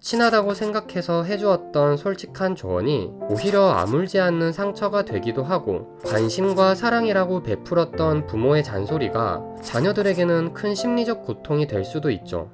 친하다고 생각해서 해주었던 솔직한 조언이 오히려 아물지 않는 상처가 되기도 하고, 관심과 사랑이라고 베풀었던 부모의 잔소리가 자녀들에게는 큰 심리적 고통이 될 수도 있죠.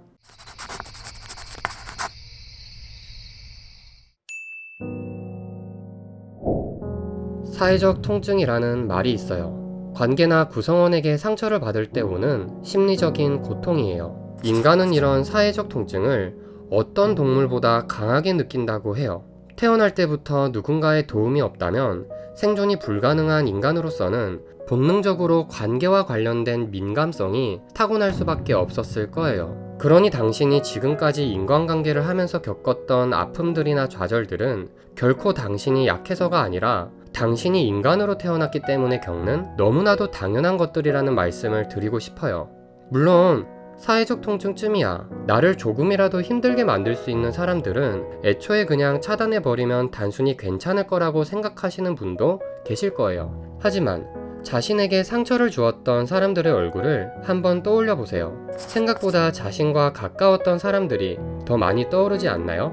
사회적 통증이라는 말이 있어요. 관계나 구성원에게 상처를 받을 때 오는 심리적인 고통이에요. 인간은 이런 사회적 통증을 어떤 동물보다 강하게 느낀다고 해요. 태어날 때부터 누군가의 도움이 없다면 생존이 불가능한 인간으로서는 본능적으로 관계와 관련된 민감성이 타고날 수밖에 없었을 거예요. 그러니 당신이 지금까지 인간관계를 하면서 겪었던 아픔들이나 좌절들은 결코 당신이 약해서가 아니라 당신이 인간으로 태어났기 때문에 겪는 너무나도 당연한 것들이라는 말씀을 드리고 싶어요. 물론 사회적 통증쯤이야 나를 조금이라도 힘들게 만들 수 있는 사람들은 애초에 그냥 차단해버리면 단순히 괜찮을 거라고 생각하시는 분도 계실 거예요. 하지만 자신에게 상처를 주었던 사람들의 얼굴을 한번 떠올려 보세요. 생각보다 자신과 가까웠던 사람들이 더 많이 떠오르지 않나요?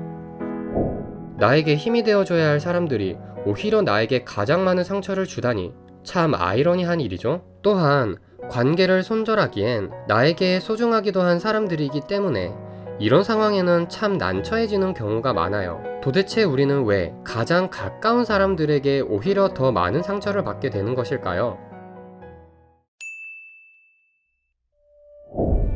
나에게 힘이 되어줘야 할 사람들이 오히려 나에게 가장 많은 상처를 주다니 참 아이러니한 일이죠. 또한 관계를 손절하기엔 나에게 소중하기도 한 사람들이기 때문에 이런 상황에는 참 난처해지는 경우가 많아요. 도대체 우리는 왜 가장 가까운 사람들에게 오히려 더 많은 상처를 받게 되는 것일까요?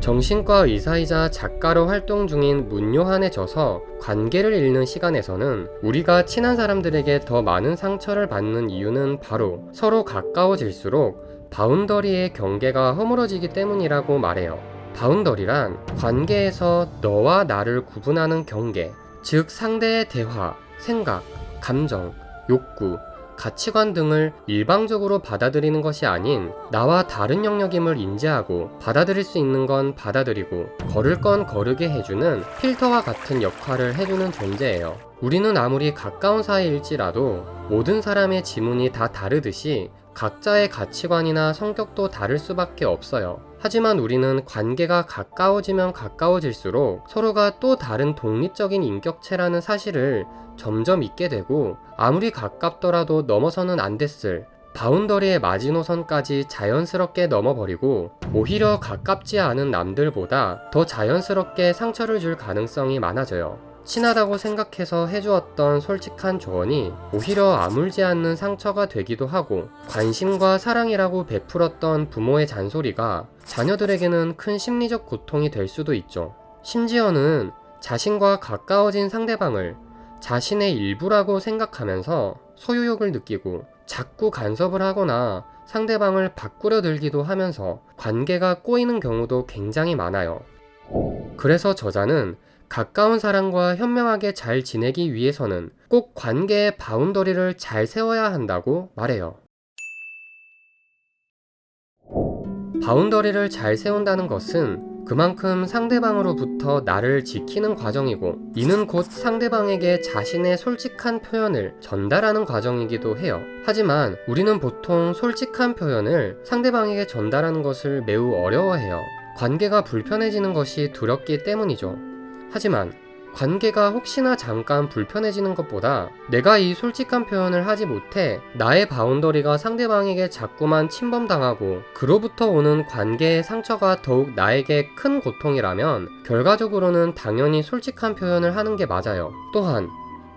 정신과 의사이자 작가로 활동 중인 문요한의 저서 관계를 읽는 시간에서는 우리가 친한 사람들에게 더 많은 상처를 받는 이유는 바로 서로 가까워질수록 바운더리의 경계가 허물어지기 때문이라고 말해요. 바운더리란 관계에서 너와 나를 구분하는 경계, 즉 상대의 대화, 생각, 감정, 욕구, 가치관 등을 일방적으로 받아들이는 것이 아닌 나와 다른 영역임을 인지하고 받아들일 수 있는 건 받아들이고 거를 건 거르게 해주는 필터와 같은 역할을 해주는 존재예요. 우리는 아무리 가까운 사이일지라도 모든 사람의 지문이 다 다르듯이 각자의 가치관이나 성격도 다를 수밖에 없어요. 하지만 우리는 관계가 가까워지면 가까워질수록 서로가 또 다른 독립적인 인격체라는 사실을 점점 잊게 되고 아무리 가깝더라도 넘어서는 안 됐을 바운더리의 마지노선까지 자연스럽게 넘어버리고 오히려 가깝지 않은 남들보다 더 자연스럽게 상처를 줄 가능성이 많아져요. 친하다고 생각해서 해주었던 솔직한 조언이 오히려 아물지 않는 상처가 되기도 하고, 관심과 사랑이라고 베풀었던 부모의 잔소리가 자녀들에게는 큰 심리적 고통이 될 수도 있죠. 심지어는 자신과 가까워진 상대방을 자신의 일부라고 생각하면서 소유욕을 느끼고 자꾸 간섭을 하거나 상대방을 바꾸려 들기도 하면서 관계가 꼬이는 경우도 굉장히 많아요. 그래서 저자는 가까운 사람과 현명하게 잘 지내기 위해서는 꼭 관계의 바운더리를 잘 세워야 한다고 말해요. 바운더리를 잘 세운다는 것은 그만큼 상대방으로부터 나를 지키는 과정이고, 이는 곧 상대방에게 자신의 솔직한 표현을 전달하는 과정이기도 해요. 하지만 우리는 보통 솔직한 표현을 상대방에게 전달하는 것을 매우 어려워해요. 관계가 불편해지는 것이 두렵기 때문이죠. 하지만 관계가 혹시나 잠깐 불편해지는 것보다 내가 이 솔직한 표현을 하지 못해 나의 바운더리가 상대방에게 자꾸만 침범당하고 그로부터 오는 관계의 상처가 더욱 나에게 큰 고통이라면 결과적으로는 당연히 솔직한 표현을 하는 게 맞아요. 또한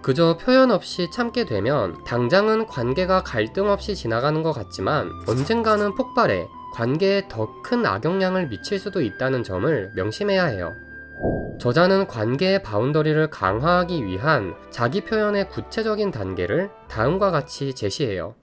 그저 표현 없이 참게 되면 당장은 관계가 갈등 없이 지나가는 것 같지만 언젠가는 폭발해 관계에 더 큰 악영향을 미칠 수도 있다는 점을 명심해야 해요. 저자는 관계의 바운더리를 강화하기 위한 자기 표현의 구체적인 단계를 다음과 같이 제시해요.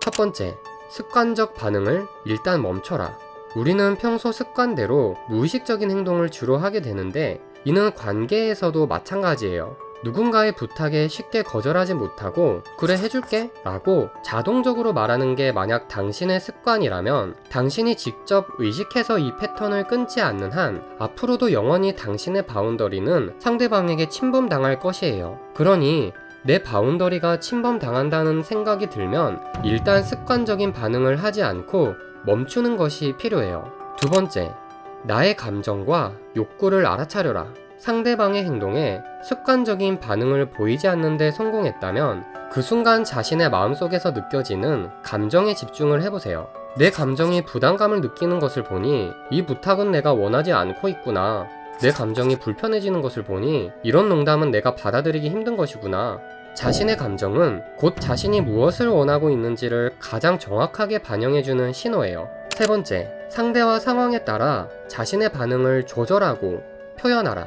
첫 번째, 습관적 반응을 일단 멈춰라. 우리는 평소 습관대로 무의식적인 행동을 주로 하게 되는데 이는 관계에서도 마찬가지예요. 누군가의 부탁에 쉽게 거절하지 못하고 그래 해줄게 라고 자동적으로 말하는 게 만약 당신의 습관이라면 당신이 직접 의식해서 이 패턴을 끊지 않는 한 앞으로도 영원히 당신의 바운더리는 상대방에게 침범당할 것이에요. 그러니 내 바운더리가 침범당한다는 생각이 들면 일단 습관적인 반응을 하지 않고 멈추는 것이 필요해요. 두 번째, 나의 감정과 욕구를 알아차려라. 상대방의 행동에 습관적인 반응을 보이지 않는데 성공했다면 그 순간 자신의 마음속에서 느껴지는 감정에 집중을 해보세요. 내 감정이 부담감을 느끼는 것을 보니 이 부탁은 내가 원하지 않고 있구나. 내 감정이 불편해지는 것을 보니 이런 농담은 내가 받아들이기 힘든 것이구나. 자신의 감정은 곧 자신이 무엇을 원하고 있는지를 가장 정확하게 반영해주는 신호예요. 세 번째, 상대와 상황에 따라 자신의 반응을 조절하고 표현하라.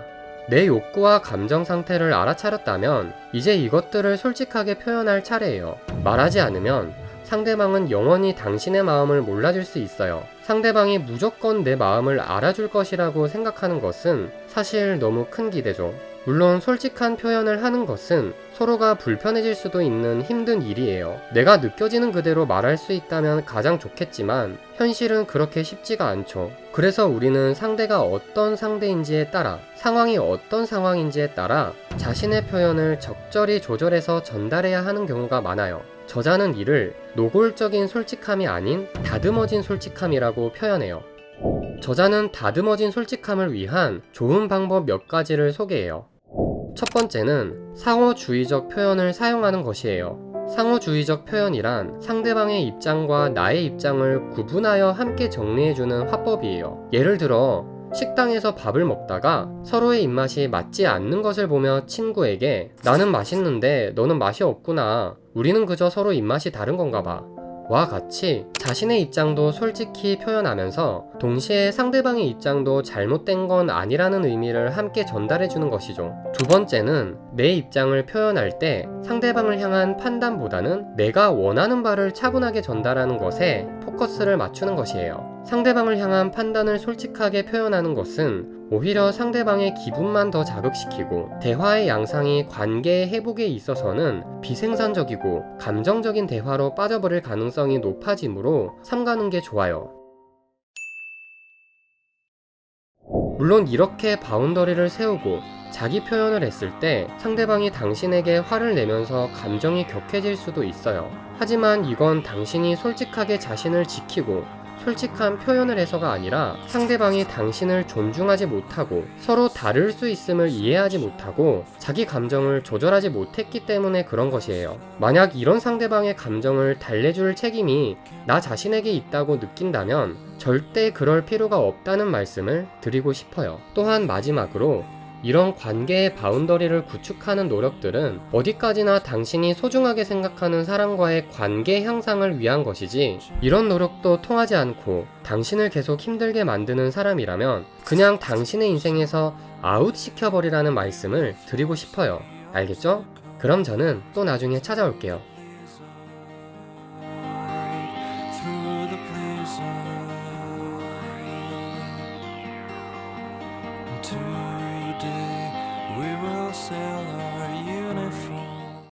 내 욕구와 감정 상태를 알아차렸다면 이제 이것들을 솔직하게 표현할 차례예요. 말하지 않으면 상대방은 영원히 당신의 마음을 몰라줄 수 있어요. 상대방이 무조건 내 마음을 알아줄 것이라고 생각하는 것은 사실 너무 큰 기대죠. 물론 솔직한 표현을 하는 것은 서로가 불편해질 수도 있는 힘든 일이에요. 내가 느껴지는 그대로 말할 수 있다면 가장 좋겠지만 현실은 그렇게 쉽지가 않죠. 그래서 우리는 상대가 어떤 상대인지에 따라, 상황이 어떤 상황인지에 따라 자신의 표현을 적절히 조절해서 전달해야 하는 경우가 많아요. 저자는 이를 노골적인 솔직함이 아닌 다듬어진 솔직함이라고 표현해요. 저자는 다듬어진 솔직함을 위한 좋은 방법 몇 가지를 소개해요. 첫 번째는 상호주의적 표현을 사용하는 것이에요. 상호주의적 표현이란 상대방의 입장과 나의 입장을 구분하여 함께 정리해주는 화법이에요. 예를 들어 식당에서 밥을 먹다가 서로의 입맛이 맞지 않는 것을 보며 친구에게 나는 맛있는데 너는 맛이 없구나. 우리는 그저 서로 입맛이 다른 건가 봐. 와 같이 자신의 입장도 솔직히 표현하면서 동시에 상대방의 입장도 잘못된 건 아니라는 의미를 함께 전달해주는 것이죠. 두 번째는 내 입장을 표현할 때 상대방을 향한 판단보다는 내가 원하는 바를 차분하게 전달하는 것에 포커스를 맞추는 것이에요. 상대방을 향한 판단을 솔직하게 표현하는 것은 오히려 상대방의 기분만 더 자극시키고 대화의 양상이 관계의 회복에 있어서는 비생산적이고 감정적인 대화로 빠져버릴 가능성이 높아지므로 삼가는 게 좋아요. 물론 이렇게 바운더리를 세우고 자기 표현을 했을 때 상대방이 당신에게 화를 내면서 감정이 격해질 수도 있어요. 하지만 이건 당신이 솔직하게 자신을 지키고 솔직한 표현을 해서가 아니라 상대방이 당신을 존중하지 못하고 서로 다를 수 있음을 이해하지 못하고 자기 감정을 조절하지 못했기 때문에 그런 것이에요. 만약 이런 상대방의 감정을 달래줄 책임이 나 자신에게 있다고 느낀다면 절대 그럴 필요가 없다는 말씀을 드리고 싶어요. 또한 마지막으로 이런 관계의 바운더리를 구축하는 노력들은 어디까지나 당신이 소중하게 생각하는 사람과의 관계 향상을 위한 것이지, 이런 노력도 통하지 않고 당신을 계속 힘들게 만드는 사람이라면 그냥 당신의 인생에서 아웃시켜버리라는 말씀을 드리고 싶어요. 알겠죠? 그럼 저는 또 나중에 찾아올게요. Today we will sail our